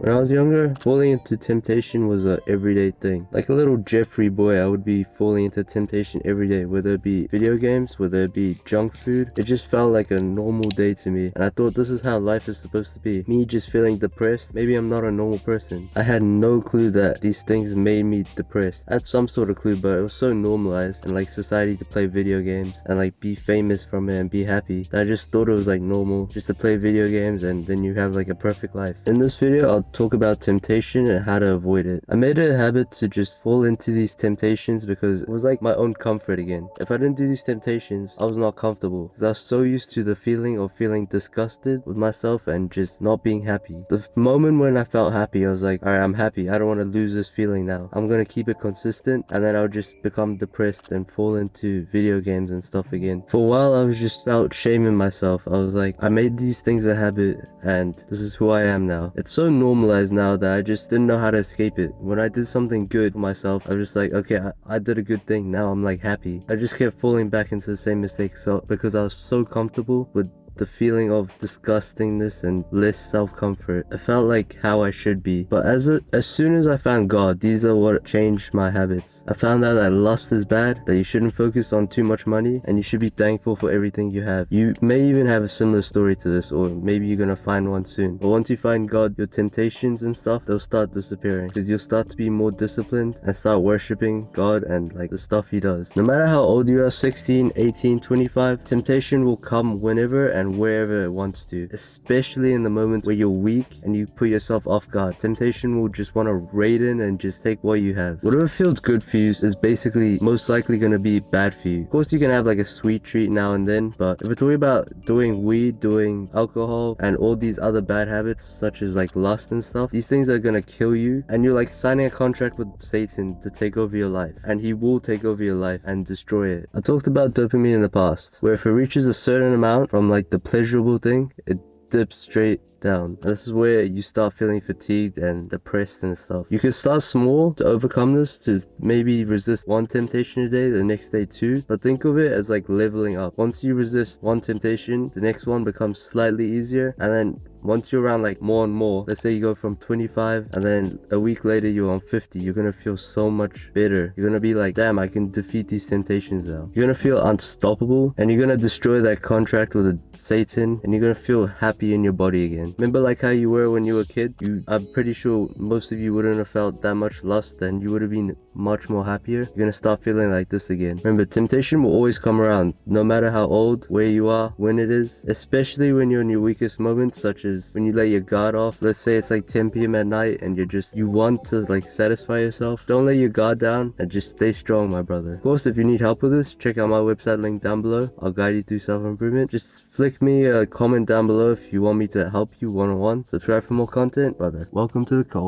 When I was younger, falling into temptation was a everyday thing. Like a little Jeffrey boy, I would be falling into temptation every day, whether it be video games, whether it be junk food. It just felt like a normal day to me, and I thought this is how life is supposed to be. Me just feeling depressed, maybe I'm not a normal person. I had no clue that these things made me depressed. I had some sort of clue, but it was so normalized in like society to play video games and like be famous from it and be happy that I just thought it was like normal just to play video games and then you have like a perfect life. In this video, I'll talk about temptation and how to avoid it. I made it a habit to just fall into these temptations because it was like my own comfort again. If I didn't do these temptations, I was not comfortable because I was so used to the feeling of feeling disgusted with myself and just not being happy. The moment when I felt happy, I was like, alright, I'm happy. I don't want to lose this feeling now. I'm gonna keep it consistent, and then I'll just become depressed and fall into video games and stuff again. For a while, I was just out shaming myself. I was like, I made these things a habit and this is who I am now. It's so normalized now that I just didn't know how to escape it. When I did something good for myself, I was just like, okay, I did a good thing. Now I'm like happy. I just kept falling back into the same mistakes because I was so comfortable with the feeling of disgustingness and less self-comfort. It felt like how I should be. But as soon as I found God, these are what changed my habits. I found out that lust is bad, that you shouldn't focus on too much money, and you should be thankful for everything you have. You may even have a similar story to this, or maybe you're gonna find one soon. But once you find God, your temptations and stuff, they'll start disappearing because you'll start to be more disciplined and start worshiping God and like the stuff he does. No matter how old you are, 16, 18, 25, temptation will come whenever and wherever it wants to, especially in the moments where you're weak and you put yourself off guard. Temptation will just want to raid in and just take what you have. Whatever feels good for you is basically most likely going to be bad for you. Of course, you can have like a sweet treat now and then, but if we're talking about doing weed, doing alcohol, and all these other bad habits such as like lust and stuff, these things are going to kill you, and you're like signing a contract with Satan to take over your life, and he will take over your life and destroy it. I talked about dopamine in the past, where if it reaches a certain amount from like the pleasurable thing, it dips straight down. This is where you start feeling fatigued and depressed and stuff. You can start small to overcome this, to maybe resist one temptation a day, the next day two, but think of it as like leveling up. Once you resist one temptation, the next one becomes slightly easier, and then once you're around like more and more, let's say you go from 25 and then a week later you're on 50, you're gonna feel so much better. You're gonna be like, damn, I can defeat these temptations now. You're gonna feel unstoppable, and you're gonna destroy that contract with Satan, and you're gonna feel happy in your body again. Remember like how you were when you were a kid? I'm pretty sure most of you wouldn't have felt that much lust, and you would have been much more happier. You're gonna start feeling like this again. Remember, temptation will always come around, no matter how old, where you are, when it is, especially when you're in your weakest moments, such as when you let your guard off. Let's say it's like 10 p.m. at night and you want to like satisfy yourself. Don't let your guard down and just stay strong, my brother. Of course, if you need help with this, check out my website link down below. I'll guide you through self-improvement. Just flick me a comment down below if you want me to help you one-on-one. Subscribe for more content, brother. Welcome to the cult.